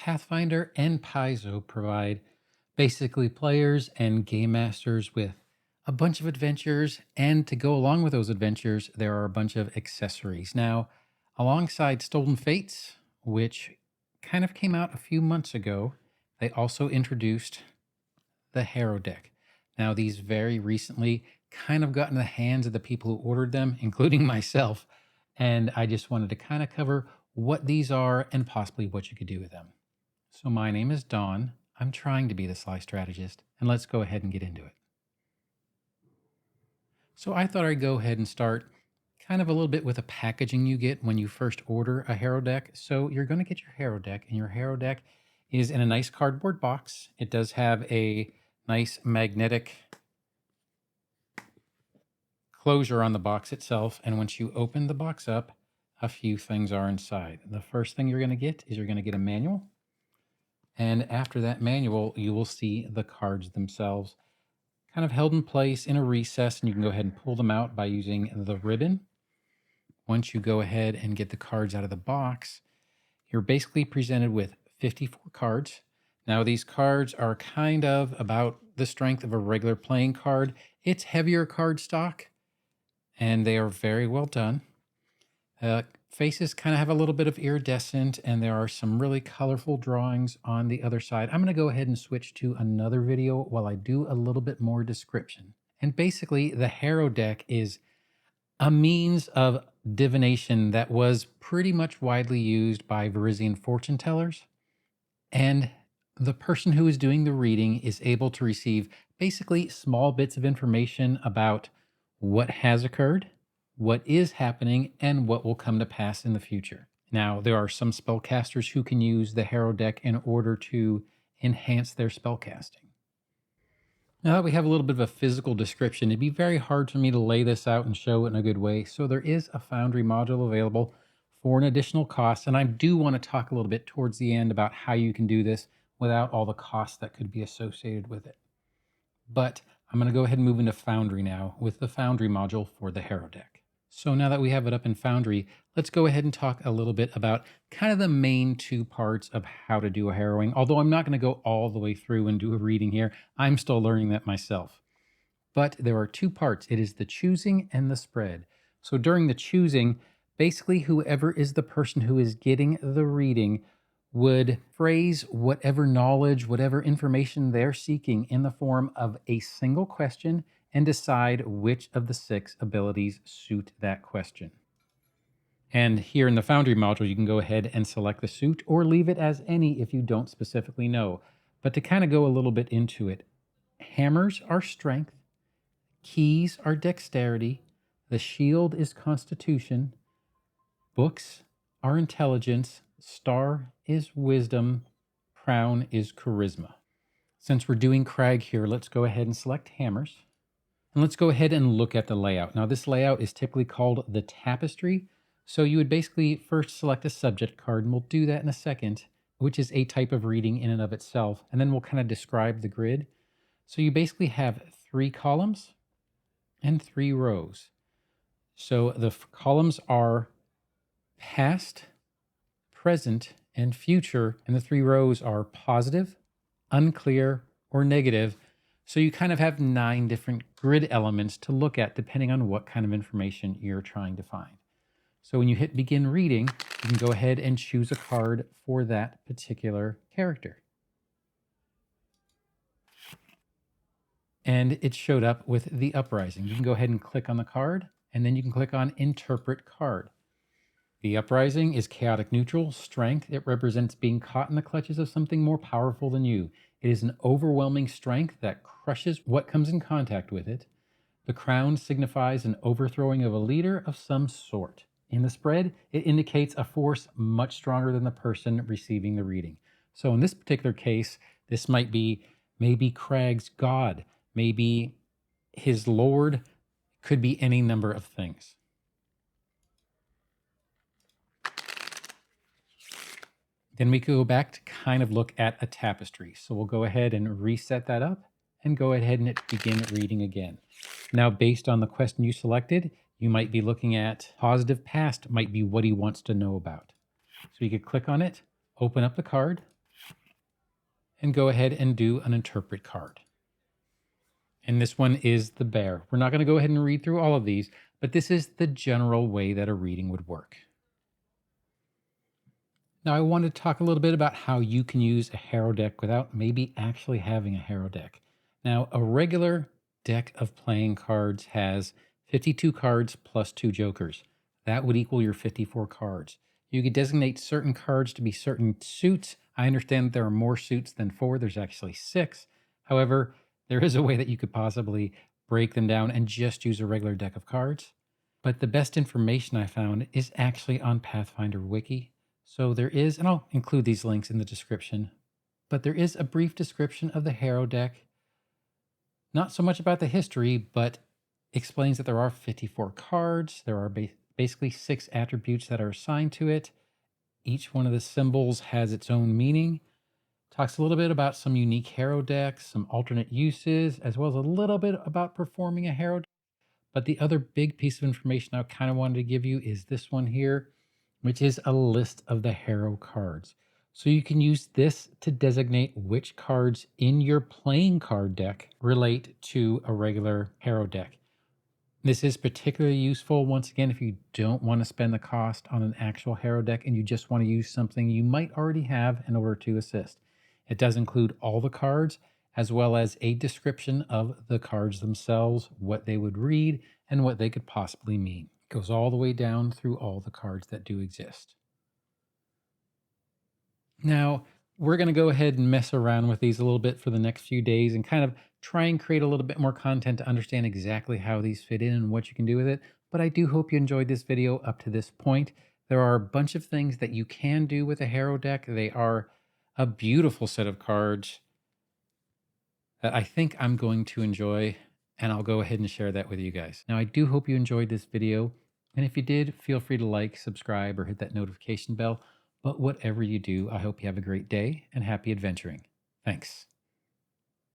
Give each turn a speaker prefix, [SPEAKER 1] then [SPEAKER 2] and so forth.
[SPEAKER 1] Pathfinder and Paizo provide basically players and game masters with a bunch of adventures, and to go along with those adventures, there are a bunch of accessories. Now, alongside Stolen Fates, which kind of came out a few months ago, they also introduced the Harrow Deck. Now, these very recently kind of got in the hands of the people who ordered them, including myself, and I just wanted to kind of cover what these are and possibly what you could do with them. So my name is Don. I'm trying to be the Sly Strategist, and let's go ahead and get into it. So I thought I'd go ahead and start kind of a little bit with the packaging you get when you first order a Harrow Deck. So you're going to get your Harrow Deck, and your Harrow Deck is in a nice cardboard box. It does have a nice magnetic closure on the box itself, and once you open the box up, a few things are inside. The first thing you're going to get is you're going to get a manual. And after that manual, you will see the cards themselves kind of held in place in a recess, and you can go ahead and pull them out by using the ribbon. Once you go ahead and get the cards out of the box, you're basically presented with 54 cards. Now, these cards are kind of about the strength of a regular playing card. It's heavier card stock, and they are very well done. Faces kind of have a little bit of iridescent, and there are some really colorful drawings on the other side. I'm going to go ahead and switch to another video while I do a little bit more description. And basically, the Harrow Deck is a means of divination that was pretty much widely used by Varisian fortune tellers. And the person who is doing the reading is able to receive basically small bits of information about what has occurred, what is happening, and what will come to pass in the future. Now, there are some spellcasters who can use the Harrow Deck in order to enhance their spellcasting. Now that we have a little bit of a physical description, it'd be very hard for me to lay this out and show it in a good way. So there is a Foundry module available for an additional cost. And I do want to talk a little bit towards the end about how you can do this without all the costs that could be associated with it. But I'm going to go ahead and move into Foundry now with the Foundry module for the Harrow Deck. So now that we have it up in Foundry, let's go ahead and talk a little bit about kind of the main two parts of how to do a harrowing. Although I'm not going to go all the way through and do a reading here. I'm still learning that myself. But there are two parts. It is the choosing and the spread. So during the choosing, basically whoever is the person who is getting the reading would phrase whatever knowledge, whatever information they're seeking in the form of a single question and decide which of the 6 abilities suit that question. And here in the Foundry module, you can go ahead and select the suit or leave it as any if you don't specifically know. But to kind of go a little bit into it, hammers are strength, keys are dexterity, the shield is constitution, books are intelligence, star is wisdom, crown is charisma. Since we're doing Crag here, let's go ahead and select hammers. And let's go ahead and look at the layout. Now, this layout is typically called the tapestry. So you would basically first select a subject card, and we'll do that in a second, which is a type of reading in and of itself. And then we'll kind of describe the grid. So you basically have 3 columns and 3 rows. So the columns are past, present, and future, and the 3 rows are positive, unclear, or negative. So you kind of have 9 different grid elements to look at depending on what kind of information you're trying to find. So when you hit begin reading, you can go ahead and choose a card for that particular character. And it showed up with the uprising. You can go ahead and click on the card, and then you can click on interpret card. The uprising is chaotic neutral, strength. It represents being caught in the clutches of something more powerful than you. It is an overwhelming strength that crushes what comes in contact with it. The crown signifies an overthrowing of a leader of some sort. In the spread, it indicates a force much stronger than the person receiving the reading. So in this particular case, this might be maybe Crag's god, maybe his lord, could be any number of things. Then we could go back to kind of look at a tapestry. So we'll go ahead and reset that up and go ahead and begin reading again. Now, based on the question you selected, you might be looking at positive past might be what he wants to know about. So you could click on it, open up the card, and go ahead and do an interpret card. And this one is the bear. We're not going to go ahead and read through all of these, but this is the general way that a reading would work. Now, I want to talk a little bit about how you can use a Harrow deck without maybe actually having a Harrow deck. Now, a regular deck of playing cards has 52 cards plus 2 jokers. That would equal your 54 cards. You could designate certain cards to be certain suits. I understand that there are more suits than 4. There's actually 6. However, there is a way that you could possibly break them down and just use a regular deck of cards. But the best information I found is actually on Pathfinder Wiki. So there is, and I'll include these links in the description, but there is a brief description of the Harrow deck. Not so much about the history, but explains that there are 54 cards. There are basically 6 attributes that are assigned to it. Each one of the symbols has its own meaning. Talks a little bit about some unique Harrow decks, some alternate uses, as well as a little bit about performing a Harrow deck. But the other big piece of information I kind of wanted to give you is this one here, which is a list of the Harrow cards. So you can use this to designate which cards in your playing card deck relate to a regular Harrow deck. This is particularly useful, once again, if you don't want to spend the cost on an actual Harrow deck and you just want to use something you might already have in order to assist. It does include all the cards, as well as a description of the cards themselves, what they would read, and what they could possibly mean. It goes all the way down through all the cards that do exist. Now, we're going to go ahead and mess around with these a little bit for the next few days and kind of try and create a little bit more content to understand exactly how these fit in and what you can do with it. But I do hope you enjoyed this video up to this point. There are a bunch of things that you can do with a Harrow deck. They are a beautiful set of cards that I think I'm going to enjoy, and I'll go ahead and share that with you guys. Now, I do hope you enjoyed this video, and if you did, feel free to like, subscribe, or hit that notification bell. But whatever you do, I hope you have a great day and happy adventuring. Thanks.